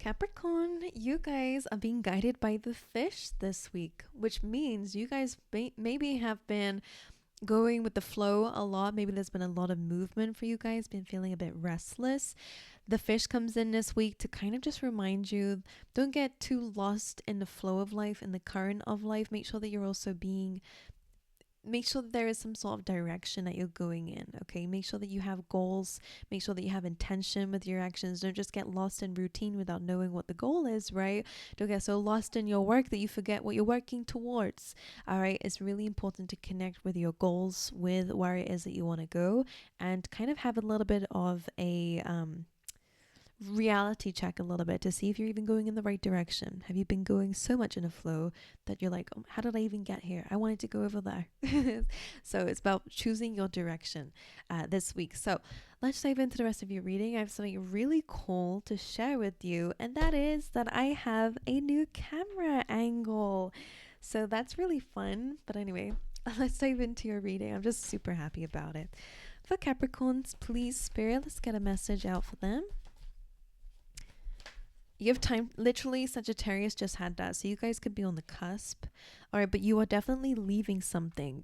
Capricorn, you guys are being guided by the fish this week, which means you guys maybe have been going with the flow a lot. Maybe there's been a lot of movement for you guys, been feeling a bit restless. The fish comes in this week to kind of just remind you, don't get too lost in the flow of life, in the current of life. Make sure that you're also being make sure that there is some sort of direction that you're going in. Okay, make sure that you have goals, make sure that you have intention with your actions. Don't just get lost in routine without knowing what the goal is, right? Don't get so lost in your work that you forget what you're working towards. All right, it's really important to connect with your goals, with where it is that you want to go, and kind of have a little bit of a reality check a little bit to see if you're even going in the right direction. Have you been going so much in a flow that you're like, oh, how did I even get here? I wanted to go over there. So it's about choosing your direction this week. So let's dive into the rest of your reading. I have something really cool to share with you, and that is that I have a new camera angle. So that's really fun. But anyway, let's dive into your reading. I'm just super happy about it. For Capricorns, please, Spirit, let's get a message out for them. You have time. Literally, Sagittarius just had that, so you guys could be on the cusp. All right, but you are definitely leaving something.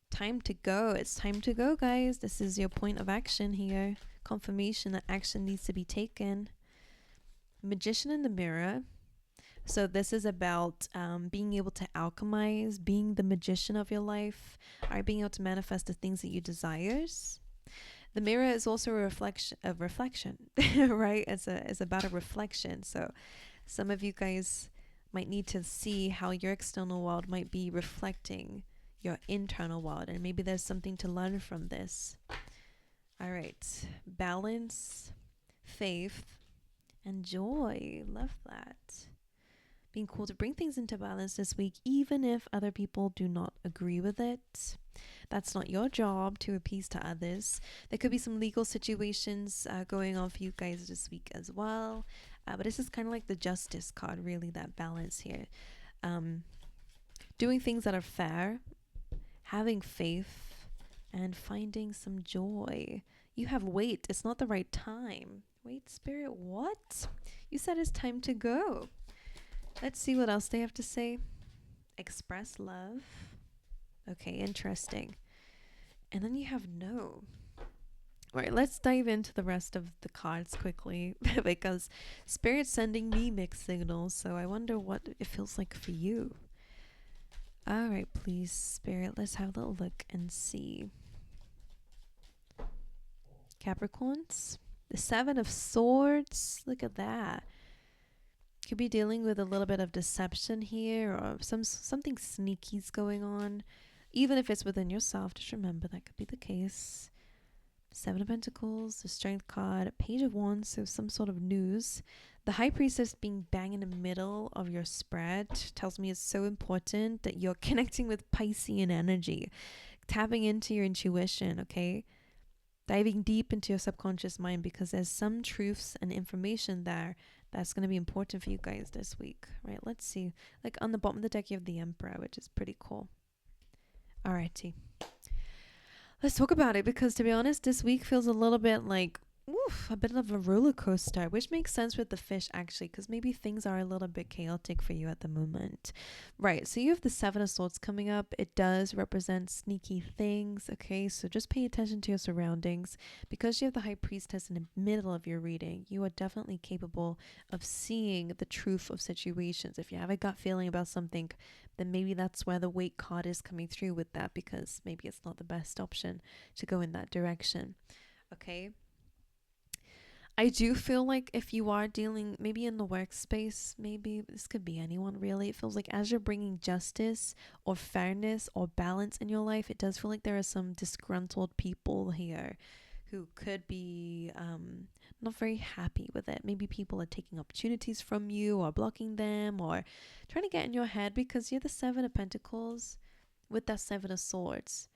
Time to go. It's time to go, guys. This is your point of action here. Confirmation that action needs to be taken. Magician in the mirror. So this is about being able to alchemize, being the magician of your life, or being able to manifest the things that you desires. The mirror is also a reflection, right? It's about a reflection. So some of you guys might need to see how your external world might be reflecting your internal world, and maybe there's something to learn from this. All right, balance, faith, and joy. Love that. Being cool to bring things into balance this week, even if other people do not agree with it. That's not your job to appease to others. There could be some legal situations going on for you guys this week as well. But this is kind of like the justice card, really, that balance here. Doing things that are fair, having faith, and finding some joy. You have wait. It's not the right time. Wait, Spirit, what? You said it's time to go. Let's see what else they have to say. Express love. Okay, interesting. And then you have no. All right, let's dive into the rest of the cards quickly because Spirit's sending me mixed signals, so I wonder what it feels like for you. All right, please, Spirit, let's have a little look and see. Capricorns, the Seven of Swords. Look at that. Could be dealing with a little bit of deception here, or something sneaky's going on. Even if it's within yourself, just remember that could be the case. Seven of Pentacles, the Strength card, Page of Wands, so some sort of news. The High Priestess being bang in the middle of your spread tells me it's so important that you're connecting with Piscean energy, tapping into your intuition, okay? Diving deep into your subconscious mind, because there's some truths and information there that's going to be important for you guys this week, right? Let's see. Like on the bottom of the deck, you have the Emperor, which is pretty cool. Alrighty. Let's talk about it, because to be honest, this week feels a little bit like a bit of a roller coaster, which makes sense with the fish actually, because maybe things are a little bit chaotic for you at the moment. Right, so you have the Seven of Swords coming up. It does represent sneaky things, okay? So just pay attention to your surroundings. Because you have the High Priestess in the middle of your reading, you are definitely capable of seeing the truth of situations. If you have a gut feeling about something, then maybe that's where the Wait card is coming through with that, because maybe it's not the best option to go in that direction, okay? I do feel like if you are dealing maybe in the workspace, maybe this could be anyone really, it feels like as you're bringing justice or fairness or balance in your life, it does feel like there are some disgruntled people here who could be not very happy with it. Maybe people are taking opportunities from you or blocking them or trying to get in your head, because you're the Seven of Pentacles with that Seven of Swords.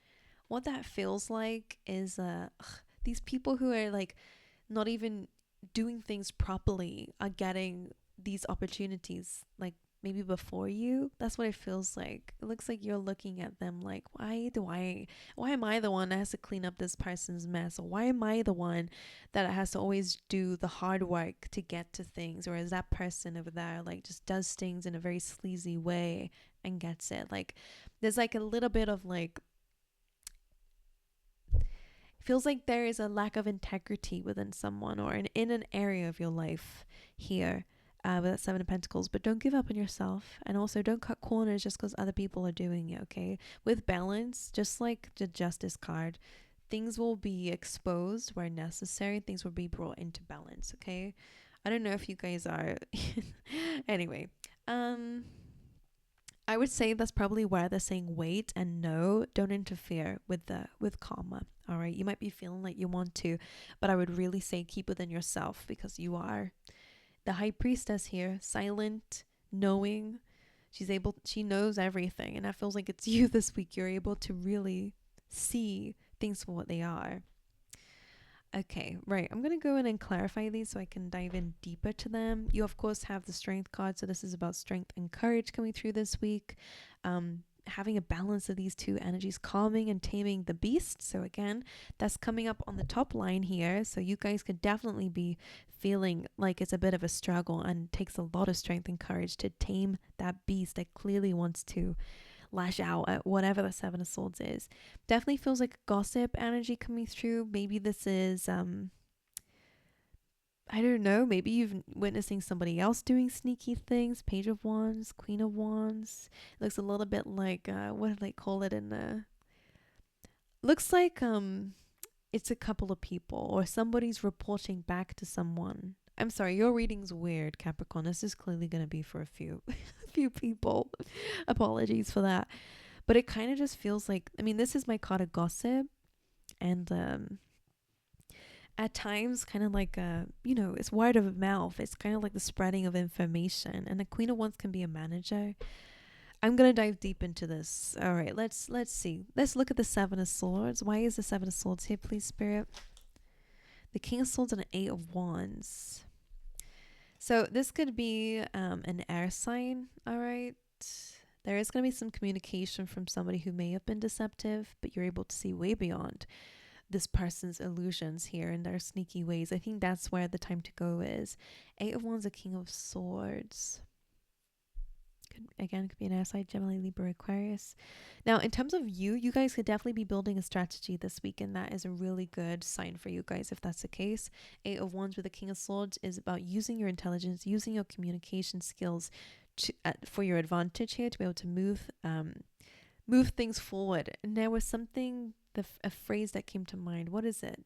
What that feels like is these people who are like not even doing things properly are getting these opportunities like maybe before you. That's what it feels like. It looks like you're looking at them like, why am I the one that has to clean up this person's mess? Or why am I the one that has to always do the hard work to get to things? Or is that person over there like just does things in a very sleazy way and gets it? Like there's like a little bit of like, feels like there is a lack of integrity within someone or in an area of your life here with that Seven of Pentacles. But don't give up on yourself, and also don't cut corners just because other people are doing it. Okay, with balance, just like the Justice card, things will be exposed where necessary. Things will be brought into balance. Okay, I don't know if you guys are. Anyway, I would say that's probably where they're saying wait and no, don't interfere with karma. All right, you might be feeling like you want to, but I would really say keep within yourself, because you are the high priestess here, silent, knowing. She knows everything, and that feels like it's you this week. You're able to really see things for what they are. Okay, right. I'm going to go in and clarify these so I can dive in deeper to them. You, of course, have the Strength card. So this is about strength and courage coming through this week. Having a balance of these two energies, calming and taming the beast. So again, that's coming up on the top line here. So you guys could definitely be feeling like it's a bit of a struggle, and takes a lot of strength and courage to tame that beast that clearly wants to lash out at whatever the Seven of Swords is. Definitely feels like gossip energy coming through. Maybe this is I don't know, maybe you've witnessing somebody else doing sneaky things. Page of Wands, Queen of Wands. It looks a little bit like what did they call it in the, looks like it's a couple of people, or somebody's reporting back to someone. I'm sorry, your reading's weird, Capricorn. This is clearly going to be for a few a few people. Apologies for that. But it kind of just feels like, I mean, this is my card of gossip, and at times kind of like it's word of mouth. It's kind of like the spreading of information, and the Queen of Wands can be a manager. I'm gonna dive deep into this. All right, let's see. Let's look at the Seven of Swords. Why is the Seven of Swords here, please, Spirit? The King of Swords and an Eight of Wands. So this could be an air sign. All right, there is going to be some communication from somebody who may have been deceptive, but you're able to see way beyond this person's illusions here and their sneaky ways. I think that's where the time to go is. Eight of Wands, a King of Swords. Could be an air sign, Gemini, Libra, Aquarius. Now, in terms of you guys could definitely be building a strategy this week, and that is a really good sign for you guys if that's the case. Eight of Wands with the King of Swords is about using your intelligence, using your communication skills for your advantage here, to be able to move things forward. And there was something, a phrase that came to mind. What is it?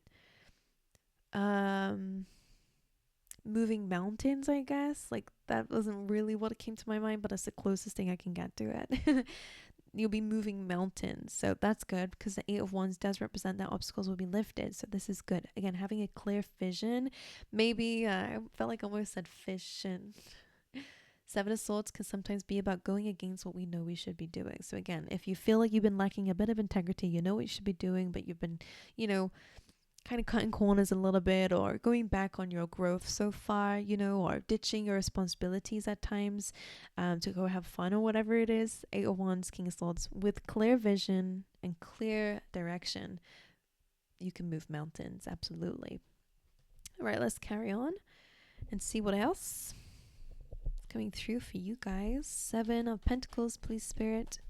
Moving mountains, I guess. Like, that wasn't really what came to my mind, but it's the closest thing I can get to it. You'll be moving mountains, so that's good, because the Eight of Wands does represent that obstacles will be lifted. So this is good. Again, having a clear vision. Maybe I felt like I almost said fish. And Seven of Swords can sometimes be about going against what we know we should be doing. So again, if you feel like you've been lacking a bit of integrity, you know what you should be doing, but you've been, kind of cutting corners a little bit, or going back on your growth so far, or ditching your responsibilities at times to go have fun or whatever it is. Eight of Wands, King of Swords, with clear vision and clear direction, you can move mountains. Absolutely. All right, let's carry on and see what else coming through for you guys. Seven of Pentacles, please, Spirit.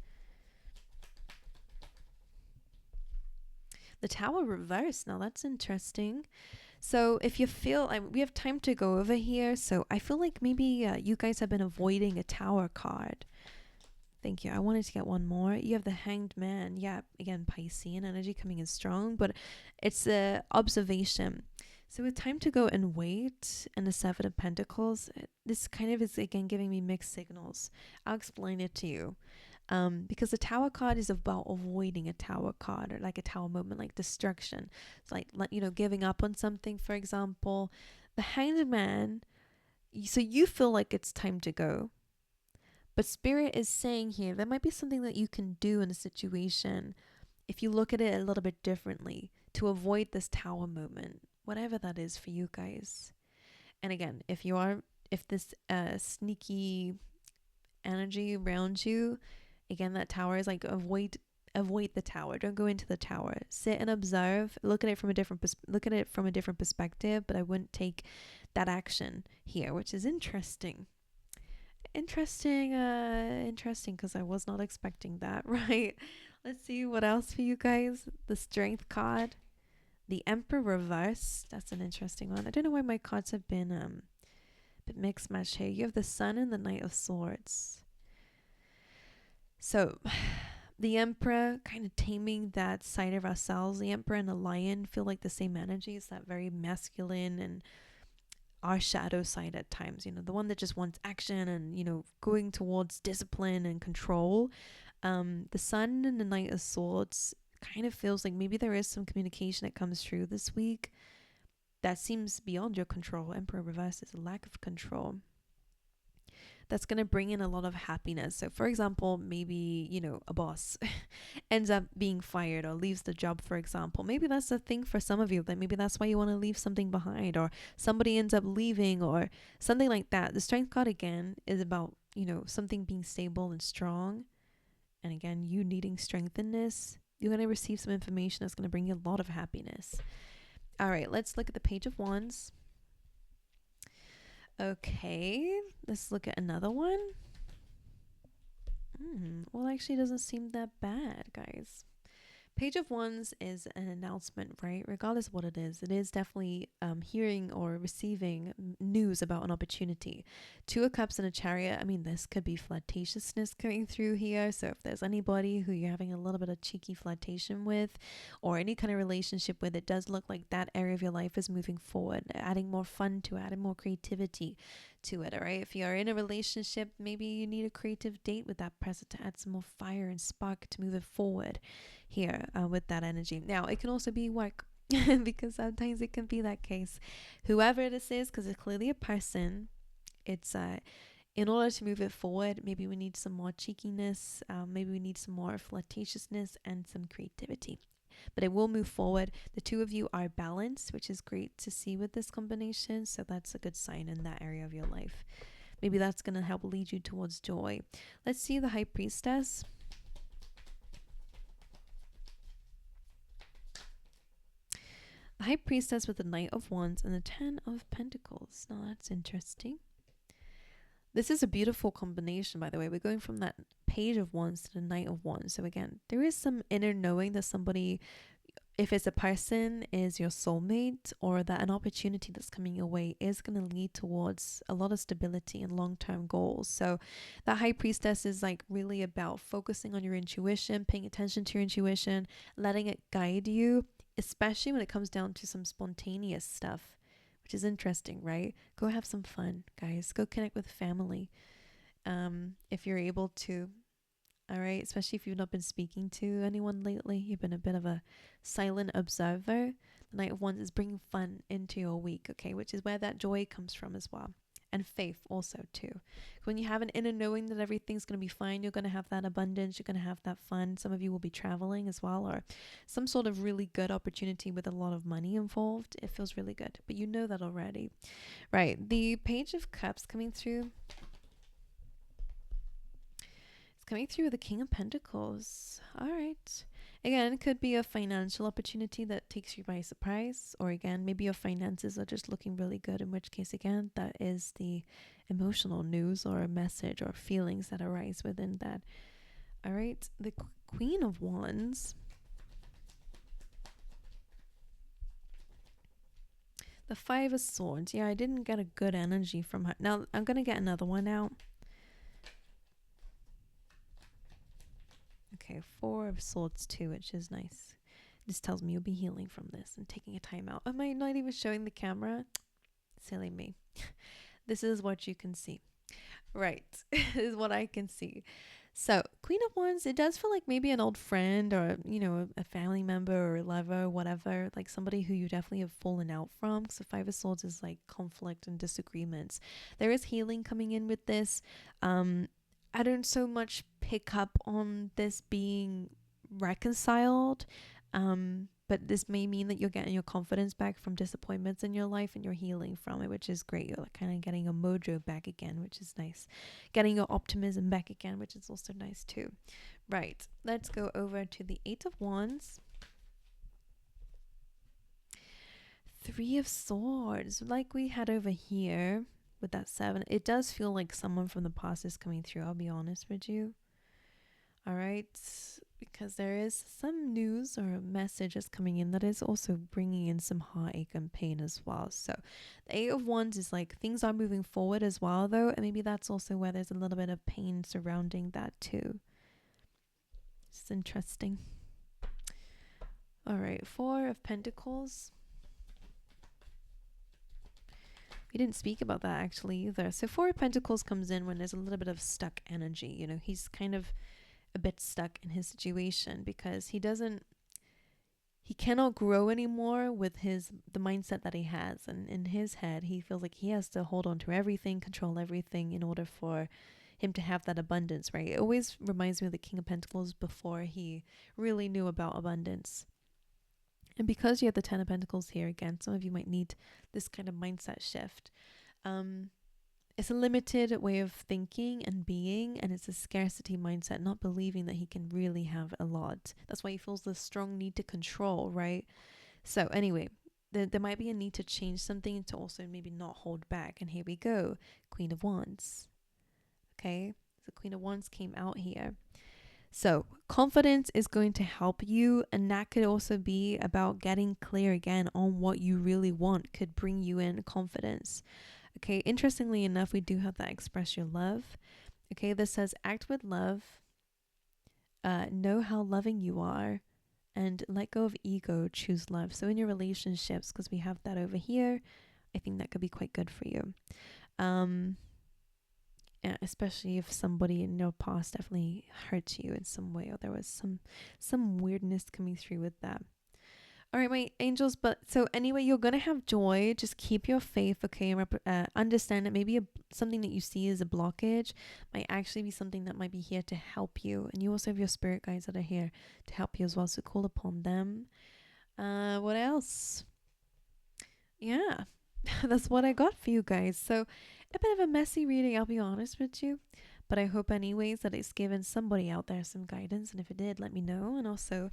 The Tower reversed. Now that's interesting. So if you feel, we have time to go over here. So I feel like maybe you guys have been avoiding a Tower card. Thank you. I wanted to get one more. You have the Hanged Man. Yeah, again, Piscean energy coming in strong, but it's a observation. So with time to go and wait, and the Seven of Pentacles, this kind of is again giving me mixed signals. I'll explain it to you. Because the Tower card is about avoiding a Tower card, or like a Tower moment, like destruction. It's like, giving up on something, for example. The Hanged Man, so you feel like it's time to go. But Spirit is saying here, there might be something that you can do in a situation if you look at it a little bit differently to avoid this Tower moment, whatever that is for you guys. And again, if this sneaky energy around you. Again, that tower is like avoid the tower. Don't go into the tower. Sit and observe. Look at it from a different perspective, but I wouldn't take that action here, which is interesting. Interesting because I was not expecting that, right? Let's see what else for you guys. The Strength card, the Emperor reverse. That's an interesting one. I don't know why my cards have been bit mixed match here. You have the Sun and the Knight of Swords. So the Emperor, kind of taming that side of ourselves. The Emperor and the Lion feel like the same energy. It's that very masculine and our shadow side at times, the one that just wants action and, going towards discipline and control. The Sun and the Knight of Swords kind of feels like maybe there is some communication that comes through this week that seems beyond your control. Emperor reverse is a lack of control. That's going to bring in a lot of happiness. So for example, maybe, a boss ends up being fired or leaves the job, for example. Maybe that's the thing for some of you, that maybe that's why you want to leave something behind, or somebody ends up leaving or something like that. The Strength card again is about, something being stable and strong. And again, you needing strength in this. You're going to receive some information that's going to bring you a lot of happiness. All right, let's look at the Page of Wands. Okay, let's look at another one. Well, actually, it doesn't seem that bad, guys. Page of Wands is an announcement, right? Regardless of what it is definitely hearing or receiving news about an opportunity. Two of Cups and a Chariot. I mean, this could be flirtatiousness coming through here. So if there's anybody who you're having a little bit of cheeky flirtation with, or any kind of relationship with, it does look like that area of your life is moving forward, adding more fun to it, adding more creativity to it. All right, if you're in a relationship, maybe you need a creative date with that person to add some more fire and spark to move it forward here with that energy. Now it can also be work because sometimes it can be that case. Whoever this is, because it's clearly a person, it's in order to move it forward, maybe we need some more cheekiness, maybe we need some more flirtatiousness and some creativity, but it will move forward. The two of you are balanced, which is great to see with this combination. So that's a good sign in that area of your life. Maybe that's going to help lead you towards joy. Let's see the High Priestess. The High Priestess with the Knight of Wands and the 10 of Pentacles. Now that's interesting. This is a beautiful combination, by the way. We're going from that Page of Wands to the Knight of Wands. So again, there is some inner knowing that somebody, if it's a person, is your soulmate, or that an opportunity that's coming your way is going to lead towards a lot of stability and long-term goals. So that High Priestess is like really about focusing on your intuition, paying attention to your intuition, letting it guide you, especially when it comes down to some spontaneous stuff, which is interesting, right? Go have some fun, guys. Go connect with family if you're able to. All right, especially if you've not been speaking to anyone lately, you've been a bit of a silent observer. The Knight of Wands is bringing fun into your week, okay, which is where that joy comes from as well. And faith also too. When you have an inner knowing that everything's going to be fine, you're going to have that abundance, you're going to have that fun. Some of you will be traveling as well, or some sort of really good opportunity with a lot of money involved. It feels really good, but you know that already. Right, the Page of Cups coming through. Coming through with the King of Pentacles. All right. Again, it could be a financial opportunity that takes you by surprise, or again, maybe your finances are just looking really good, in which case, again, that is the emotional news or a message or feelings that arise within that. All right. The Queen of Wands. The Five of Swords. Yeah, I didn't get a good energy from her. Now, I'm going to get another one out. Okay, Four of Swords too, which is nice. This tells me you'll be healing from this and taking a time out. Am I not even showing the camera? Silly me. This is what you can see. Right. This is what I can see. So, Queen of Wands, it does feel like maybe an old friend, or, a family member or a lover, whatever, like somebody who you definitely have fallen out from, because the Five of Swords is like conflict and disagreements. There is healing coming in with this. I don't so much pick up on this being reconciled, but but this may mean that you're getting your confidence back from disappointments in your life and you're healing from it, which is great. You're like kind of getting your mojo back again, which is nice. Getting your optimism back again, which is also nice too. Right, let's go over to the Eight of Wands. Three of Swords, like we had over here with that 7. It does feel like someone from the past is coming through, I'll be honest with you. All right, because there is some news or messages coming in that is also bringing in some heartache and pain as well. So the Eight of Wands is like things are moving forward as well, though, and maybe that's also where there's a little bit of pain surrounding that too. It's interesting. All right, Four of Pentacles. We didn't speak about that actually either. So Four of Pentacles comes in when there's a little bit of stuck energy. You know, he's kind of a bit stuck in his situation because he cannot grow anymore with the mindset that he has, and in his head he feels like he has to hold on to everything, control everything in order for him to have that abundance, right? It always reminds me of the King of Pentacles before he really knew about abundance. And because you have the Ten of Pentacles here again, some of you might need this kind of mindset shift. It's a limited way of thinking and being, and it's a scarcity mindset, not believing that he can really have a lot. That's why he feels this strong need to control, right? So anyway, there might be a need to change something to also maybe not hold back. And here we go, Queen of Wands. Okay, the Queen of Wands came out here. So confidence is going to help you, and that could also be about getting clear again on what you really want, could bring you in confidence. Okay, interestingly enough, we do have that express your love. Okay, this says act with love, know how loving you are, and let go of ego, choose love. So in your relationships, because we have that over here, I think that could be quite good for you. Yeah, especially if somebody in your past definitely hurt you in some way, or there was some weirdness coming through with that. All right, my angels, but so anyway, you're going to have joy. Just keep your faith, okay? Understand that maybe something that you see as a blockage might actually be something that might be here to help you. And you also have your spirit guides that are here to help you as well. So call upon them. What else? Yeah, that's what I got for you guys. So a bit of a messy reading, I'll be honest with you. But I hope anyways that it's given somebody out there some guidance. And if it did, let me know. And also,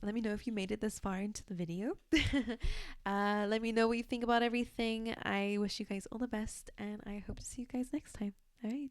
let me know if you made it this far into the video. Let me know what you think about everything. I wish you guys all the best, and I hope to see you guys next time. All right.